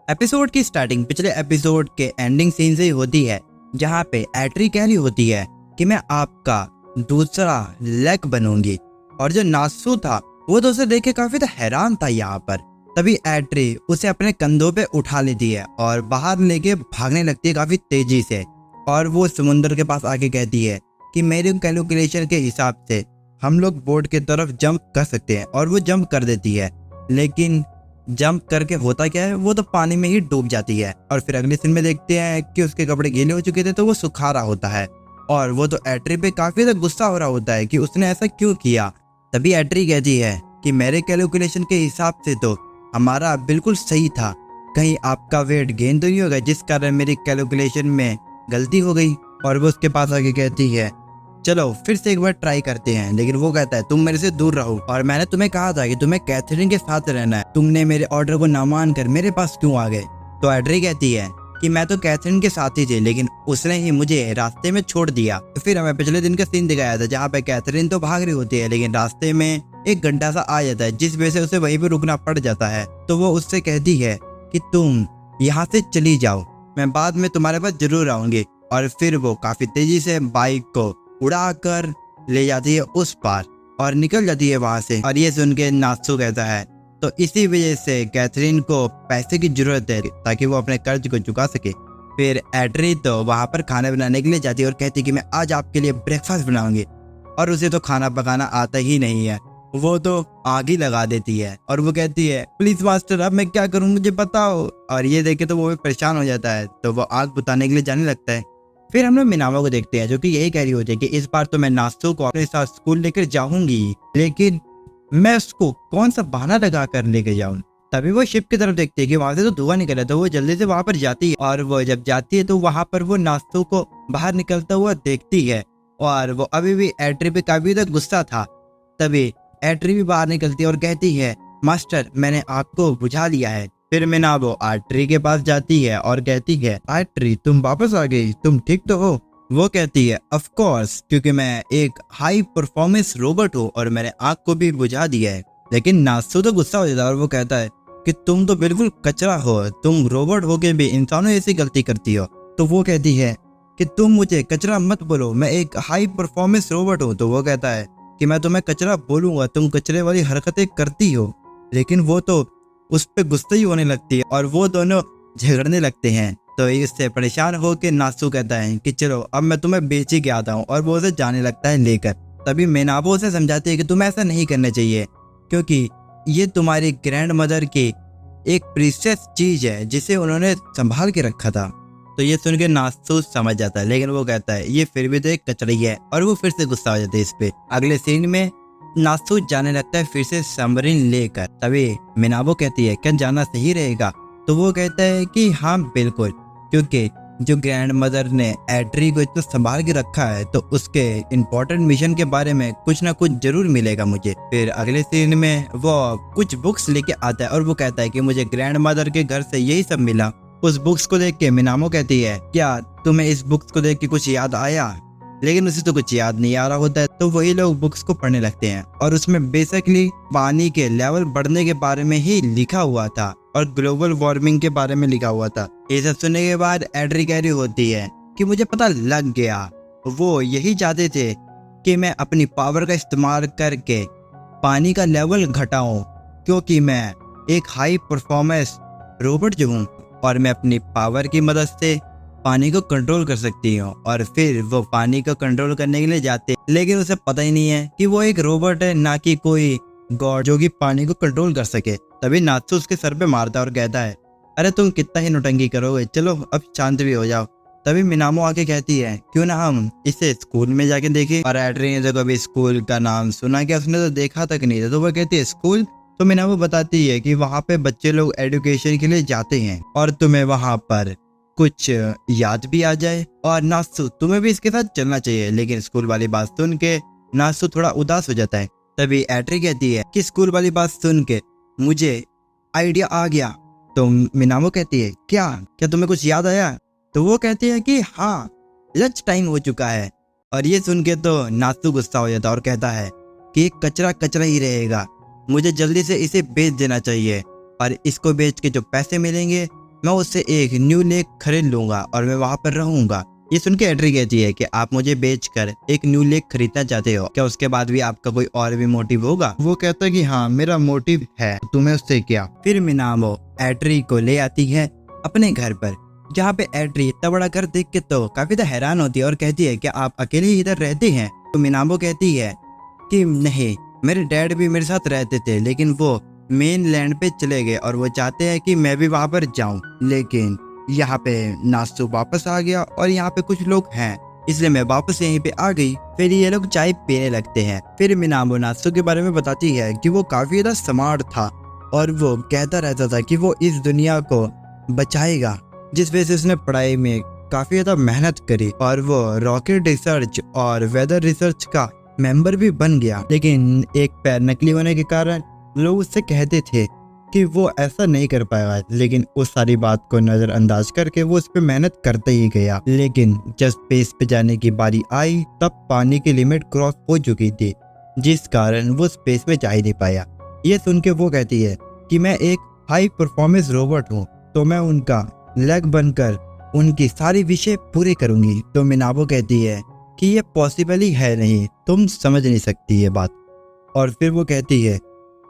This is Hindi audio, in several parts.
एपिसोड की स्टार्टिंग पिछले एपिसोड के एंडिंग सीन से ही होती है, जहाँ पे एट्री कह रही होती है कि मैं आपका दूसरा लेग बनूंगी। और जो नासू था वो तो उसे देख के काफी हैरान था यहाँ पर। तभी एट्री उसे अपने कंधों पे उठा लेती है और बाहर लेके भागने लगती है काफी तेजी से। और वो समुंदर के पास आके कहती है कि मेरे कैलकुलेशन के हिसाब से हम लोग बोट की तरफ जंप कर सकते हैं। और वो जंप कर देती है, लेकिन जंप करके होता क्या है, वो तो पानी में ही डूब जाती है। और फिर अगले सीन में देखते हैं कि उसके कपड़े गीले हो चुके थे तो वो सुखा रहा होता है। और वो तो एट्री पे काफी ज्यादा गुस्सा हो रहा होता है कि उसने ऐसा क्यों किया। तभी एट्री कहती है कि मेरे कैलकुलेशन के हिसाब से तो हमारा बिल्कुल सही था, कहीं आपका वेट गेन तो नहीं होगा जिस कारण मेरी कैलकुलेशन में गलती हो गई। और वो उसके पास आके कहती है चलो फिर से एक बार ट्राई करते हैं। लेकिन वो कहता है तुम मेरे से दूर रहो, और मैंने तुम्हें कहा था कि तुम्हें कैथरीन के साथ रहना है, तुमने मेरे ऑर्डर को ना मान कर मेरे पास क्यों आ गए। तो एट्री कहती है कि मैं तो कैथरीन के साथ ही थी, लेकिन उसने ही मुझे रास्ते में छोड़ दिया। तो फिर हमें पिछले दिन का सीन दिखाया था जहाँ पे कैथरीन तो भाग रही होती है, लेकिन रास्ते में एक गड्ढा सा आ जाता है जिस वजह से उसे वहीं पे रुकना पड़ जाता है। तो वो उससे कहती है कि तुम यहाँ से चली जाओ, मैं बाद में तुम्हारे पास जरूर आऊंगी। और फिर वो काफी तेजी से बाइक को उड़ाकर ले जाती है उस पार और निकल जाती है वहां से। और ये सुन के नात्सू कहता है तो इसी वजह से कैथरीन को पैसे की जरूरत है ताकि वो अपने कर्ज को चुका सके। फिर एट्री तो वहां पर खाना बनाने के लिए जाती है और कहती है कि मैं आज आपके लिए ब्रेकफास्ट बनाऊंगी। और उसे तो खाना पकाना आता ही नहीं है, वो तो आग ही लगा देती है। और वो कहती है प्लीज मास्टर अब मैं क्या करूं मुझे बताओ। और ये देखे तो वो भी परेशान हो जाता है, तो वो आग बुताने के लिए जाने लगता है। फिर हम लोग मिनामा को देखते हैं जो कि यही कह रही होती है कि इस बार तो मैं नात्सू को अपने साथ स्कूल लेकर जाऊंगी, लेकिन मैं उसको कौन सा बहाना लगा कर लेकर जाऊं। तभी वो शिप की तरफ देखती है कि वहां से तो धुआं निकल रहा है, तो वो जल्दी से वहां पर जाती है। और वो जब जाती है तो वहां पर वो नात्सू को बाहर निकलता हुआ देखती है, और वो अभी भी एट्री पे काफी ज्यादा गुस्सा था। तभी एट्री भी बाहर निकलती है और कहती है मास्टर मैंने आग को बुझा लिया है। फिर मिनाबो आर्ट्री के पास जाती है और कहती है आर्ट्री तुम वापस आ गई, तुम ठीक तो हो। वो कहती है ऑफ कोर्स, क्योंकि मैं एक हाई परफॉर्मेंस रोबोट हूँ और मैंने आग को भी बुझा दिया है। लेकिन नात्सू तो गुस्सा हो जाता है और वो कहता है कि तुम तो बिल्कुल कचरा हो, तुम रोबोट होके भी इंसानों ऐसी गलती करती हो। तो वो कहती है कि तुम मुझे कचरा मत बोलो, मैं एक हाई परफॉर्मेंस रोबोट हूँ। तो वो कहता है कि मैं तुम्हें कचरा बोलूंगा, तुम कचरे वाली हरकतें करती हो। लेकिन वो तो उस पे गुस्सा ही होने लगती है और वो दोनों झगड़ने लगते हैं। तो इससे परेशान होकर नात्सू कहता है कि चलो अब मैं तुम्हें बेच ही के आता हूँ, और वो उसे जाने लगता है लेकर। तभी मिनाबो उसे समझाती है कि तुम्हें ऐसा नहीं करना चाहिए, क्योंकि ये तुम्हारी ग्रैंड मदर की एक प्रीशियस चीज है जिसे उन्होंने संभाल के रखा था। तो ये सुन के नात्सू समझ जाता है, लेकिन वो कहता है ये फिर भी तो एक कचरा ही है, और वो फिर से गुस्सा हो जाता है इस पे। अगले सीन में नात्सू जाने लगता है फिर से सबमरीन लेकर। तभी मिनाबो कहती है क्या जाना सही रहेगा। तो वो कहता है कि हाँ बिल्कुल, क्योंकि जो ग्रैंड मदर ने एट्री को इतना संभाल के रखा है तो उसके इम्पोर्टेंट मिशन के बारे में कुछ ना कुछ जरूर मिलेगा मुझे। फिर अगले सीन में वो कुछ बुक्स लेके आता है और वो कहता है कि मुझे ग्रैंड मदर के घर से यही सब मिला। उस बुक्स को देख के मिनामो कहती है क्या तुम्हें इस बुक्स को देख के कुछ याद आया। लेकिन उसे तो कुछ याद नहीं आ रहा होता है। तो वही लोग बुक्स को पढ़ने लगते हैं और उसमें बेसिकली पानी के लेवल बढ़ने के बारे में ही लिखा हुआ था और ग्लोबल वार्मिंग के बारे में लिखा हुआ था। ये सब सुनने के बाद एट्री कह रही होती है कि मुझे पता लग गया, वो यही चाहते थे कि मैं अपनी पावर का इस्तेमाल करके पानी का लेवल घटाऊं, क्योंकि मैं एक हाई परफॉर्मेंस रोबोट जो हूँ और मैं अपनी पावर की मदद से पानी को कंट्रोल कर सकती हूँ। और फिर वो पानी को कंट्रोल करने के लिए जाते, लेकिन उसे पता ही नहीं है कि वो एक रोबोट है, ना कि कोई गॉड जो कि पानी को कंट्रोल कर सके। तभी नात्सू उसके सर पे मारता है और कहता है अरे तुम कितना ही नौटंकी करोगे, चलो अब शांत भी हो जाओ। तभी मिनामो आके कहती है क्यों ना हम इसे स्कूल में जाके देखें। और एट्री ने तो कभी स्कूल का नाम सुना क्या, उसने तो देखा तक नहीं था। तो वो कहती है स्कूल। तो मिनामो बताती है कि वहाँ पे बच्चे लोग एजुकेशन के लिए जाते हैं और तुम्हें वहाँ पर कुछ याद भी आ जाए। और नात्सू तुम्हें भी इसके साथ चलना चाहिए। लेकिन स्कूल वाली बात सुन के नात्सू थोड़ा उदास हो जाता है। तभी एट्री कहती है कि स्कूल वाली बात सुन के मुझे आइडिया आ गया। तो मिनामो कहती है क्या तुम्हें कुछ याद आया। तो वो कहती है कि हाँ लंच टाइम हो चुका है। और ये सुन के तो नात्सू गुस्सा हो जाता है और कहता है कि ये कचरा कचरा ही रहेगा, मुझे जल्दी से इसे बेच देना चाहिए और इसको बेच के जो पैसे मिलेंगे मैं उससे एक न्यू लेक खरीद लूंगा और मैं वहां पर रहूंगा। ये सुन के एड्री कहती है कि आप मुझे बेचकर एक न्यू लेक खरीदना चाहते हो, क्या उसके बाद भी आपका कोई और भी मोटिव होगा? वो कहता है कि हाँ, मेरा मोटिव है, तुम्हें उससे क्या। फिर मिनामो एड्री को ले आती है अपने घर पर, जहाँ पे एड्री इतना बड़ा घर देख के तो काफी हैरान होती है और कहती है कि आप अकेले ही इधर रहते हैं? तो मिनामो कहती है कि नहीं, मेरे डैड भी मेरे साथ रहते थे, लेकिन वो मेन लैंड पे चले गए और वो चाहते हैं कि मैं भी वहां पर जाऊं, लेकिन यहाँ पे नासु वापस आ गया और यहाँ पे कुछ लोग हैं, इसलिए मैं वापस यहीं पे आ गई। फिर ये लोग चाय पीने लगते हैं। फिर मिनामो नासु के बारे में बताती है कि वो काफी ज्यादा स्मार्ट था और वो कहता रहता था कि वो इस दुनिया को बचाएगा, जिस वजह से उसने पढ़ाई में काफी ज्यादा मेहनत करी और वो रॉकेट रिसर्च और वेदर रिसर्च का मेंबर भी बन गया। लेकिन एक पैर नकली होने के कारण लोग उससे कहते थे कि वो ऐसा नहीं कर पाएगा, लेकिन उस सारी बात को नजरअंदाज करके वो उस पर मेहनत करते ही गया। लेकिन जब स्पेस पे जाने की बारी आई तब पानी की लिमिट क्रॉस हो चुकी थी, जिस कारण वो स्पेस में जा ही नहीं पाया। ये सुन के वो कहती है कि मैं एक हाई परफॉर्मेंस रोबोट हूँ, तो मैं उनका लेग बनकर उनकी सारी विषय पूरे करूंगी। तो मिनाबो कहती है कि ये पॉसिबल ही है नहीं, तुम समझ नहीं सकती ये बात। और फिर वो कहती है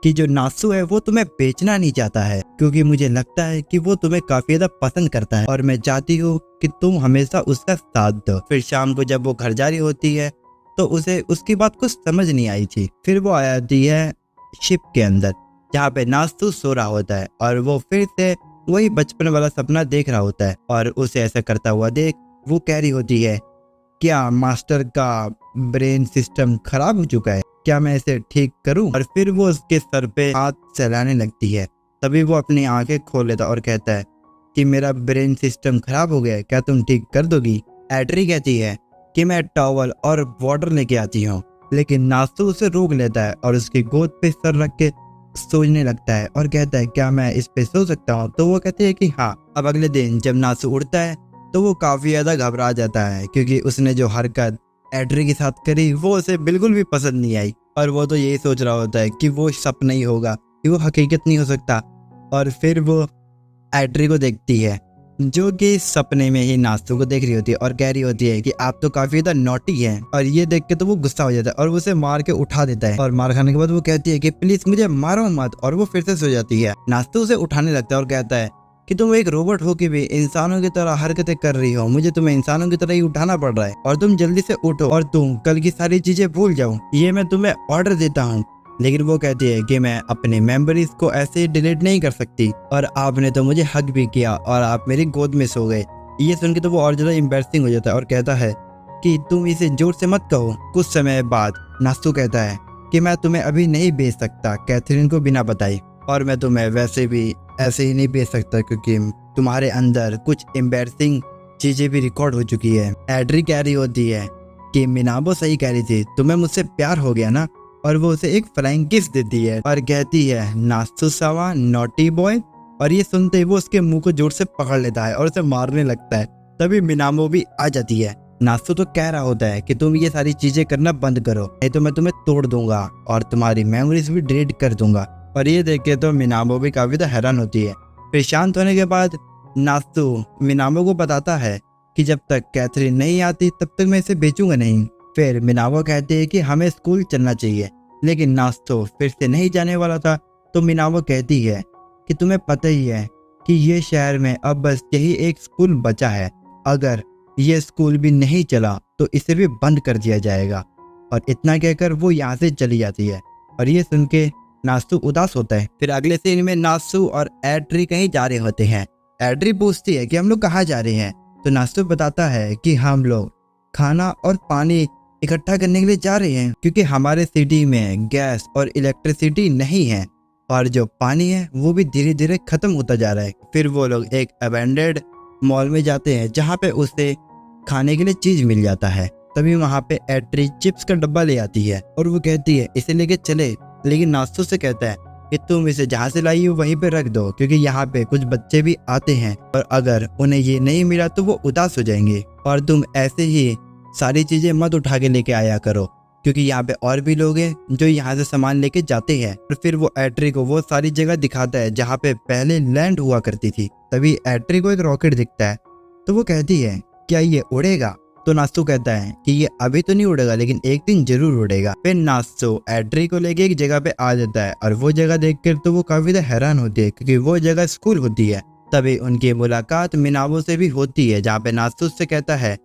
कि जो नासु है वो तुम्हें बेचना नहीं चाहता है, क्योंकि मुझे लगता है कि वो तुम्हें काफी ज्यादा पसंद करता है और मैं चाहती हूँ कि तुम हमेशा उसका साथ दो। फिर शाम को जब वो घर जा रही होती है तो उसे उसकी बात कुछ समझ नहीं आई थी। फिर वो आ जाती है शिप के अंदर, जहाँ पे नासु सो रहा होता है और वो फिर से वही बचपन वाला सपना देख रहा होता है और उसे ऐसा करता हुआ देख वो कह रही होती है, क्या मास्टर का ब्रेन सिस्टम खराब हो चुका है, क्या मैं इसे ठीक करूं? और फिर वो उसके सर पे हाथ चलाने लगती है। तभी वो अपनी आंखें खोल लेता और कहता है कि मेरा ब्रेन सिस्टम खराब हो गया है, क्या तुम ठीक कर दोगी? एड्री कहती है कि मैं टॉवल और वाटर लेके आती हूँ, लेकिन नासु उसे रोक लेता है और उसकी गोद पे सर रख के सोचने लगता है और कहता है क्या मैं इस पे सो सकता हूँ? तो वो कहती है कि हाँ। अब अगले दिन जब नासु उठता है तो वो काफी ज्यादा घबरा जाता है, क्योंकि उसने जो हरकत एड्री के साथ करी वो उसे बिल्कुल भी पसंद नहीं आई और वो तो यही सोच रहा होता है कि वो सपना ही होगा, कि वो हकीकत नहीं हो सकता। और फिर वो एड्री को देखती है जो कि सपने में ही नासु को देख रही होती है और कह रही होती है कि आप तो काफी ज्यादा नॉटी हैं। और ये देख के तो वो गुस्सा हो जाता है और उसे मार के उठा देता है और मार खाने के बाद वो कहती है कि प्लीज मुझे मारो मत, और वो फिर से सो जाती है। नासु उसे उठाने लगता है और कहता है कि तुम एक रोबोट हो के भी इंसानों की तरह हरकतें कर रही हो, मुझे तुम्हें इंसानों की तरह ही उठाना पड़ रहा है और तुम जल्दी से उठो और तुम कल की सारी चीजें भूल जाओ, ये मैं तुम्हें ऑर्डर देता हूँ। लेकिन वो कहती है कि मैं अपने मेमोरीज को ऐसे ही डिलीट नहीं कर सकती और आपने तो मुझे हक भी किया और आप मेरी गोद में सो गए। ये सुन के तो वो और ज्यादा एम्बैरसिंग हो जाता है और कहता है कि तुम इसे जोर से मत कहो। कुछ समय बाद नासु कहता है कि मैं तुम्हें अभी नहीं भेज सकता कैथरीन को बिना बताई, और मैं तुम्हें वैसे भी ऐसे ही नहीं भेज सकता क्योंकि तुम्हारे अंदर कुछ एम्बैरसिंग चीजें भी रिकॉर्ड हो चुकी है। एड्री कह रही होती है कि मिनाबो सही कह रही थी, तुम्हें मुझसे प्यार हो गया ना, और वो उसे एक फ्लाइंग किस देती है और कहती है नासु सावा नॉटी बॉय। और ये सुनते ही वो उसके मुंह को जोर से पकड़ लेता है और उसे मारने लगता है। तभी मिनामो भी आ जाती है। नासु तो कह रहा होता है कि तुम ये सारी चीजें करना बंद करो, नहीं तो मैं तुम्हें तोड़ दूंगा और तुम्हारी मेमोरीज भी डिलीट कर दूंगा। और ये देख के तो मिनामो भी काफी हैरान होती है। फिर शांत होने के बाद नासु मिनामो को बताता है कि जब तक कैथरीन नहीं आती तब तक मैं इसे बेचूंगा नहीं। फिर मिनामो कहते हैं कि हमें स्कूल चलना चाहिए, लेकिन नासु फिर से नहीं जाने वाला था। तो मिनामो कहती है कि तुम्हें पता ही है कि ये शहर में अब बस यही एक स्कूल बचा है, अगर ये स्कूल भी नहीं चला तो इसे भी बंद कर दिया जाएगा। और इतना कहकर वो यहाँ से चली जाती है और ये सुन के नासु उदास होता है। फिर अगले सीन में नासु और एड्री कहीं जा रहे होते हैं। एड्री पूछती है कि हम लोग कहाँ जा रहे हैं, तो नासु बताता है कि हम लोग खाना और पानी इकट्ठा करने के लिए जा रहे हैं, क्योंकि हमारे सिटी में गैस और इलेक्ट्रिसिटी नहीं है और जो पानी है वो भी धीरे धीरे खत्म होता जा रहा है। फिर वो लोग एक अबैंडेड मॉल में जाते हैं जहाँ पे उसे खाने के लिए चीज मिल जाता है। तभी वहाँ पे एड्री चिप्स का डब्बा ले आती है और वो कहती है इसे लेके चले, लेकिन नासु से कहता है कि तुम इसे जहाँ से लाई हो वहीं पे रख दो, क्योंकि यहाँ पे कुछ बच्चे भी आते हैं और अगर उन्हें ये नहीं मिला तो वो उदास हो जाएंगे, और तुम ऐसे ही सारी चीजें मत उठा के लेके आया करो, क्योंकि यहाँ पे और भी लोग हैं जो यहाँ से सामान लेके जाते हैं। और फिर वो एट्री को वो सारी जगह दिखाता है जहाँ पे पहले लैंड हुआ करती थी। तभी एट्री को एक रॉकेट दिखता है तो वो कहती है क्या ये उड़ेगा? तो नासू कहता है कि ये अभी तो नहीं उड़ेगा लेकिन एक दिन जरूर उड़ेगा। फिर नासू एट्री को लेके एक जगह पे आ जाता है और वो जगह देखकर तो वो काफी ज्यादा हैरान होती है क्योंकि वो जगह स्कूल होती है। तभी उनकी मुलाकात मिनाबो से भी होती है जहाँ पे नासू से कहता है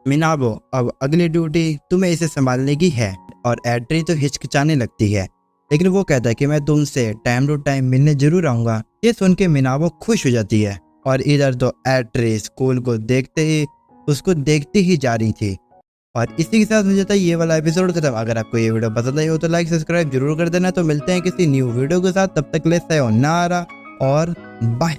मिनाबो अब अगली ड्यूटी तुम्हें इसे संभालने की है। और एट्री तो हिचकिचाने लगती है लेकिन वो कहता है कि मैं तुमसे टाइम टू टाइम मिलने जरूर आऊंगा। ये सुन के मिनाबो खुश हो जाती है और इधर तो एट्री स्कूल को उसको देखते ही जा रही थी। और इसी के साथ मुझे जाता है ये वाला एपिसोड खत्म। अगर आपको ये वीडियो पसंद आई हो तो लाइक सब्सक्राइब जरूर कर देना। तो मिलते हैं किसी न्यू वीडियो के साथ, तब तक ले सायोनारा और बाय।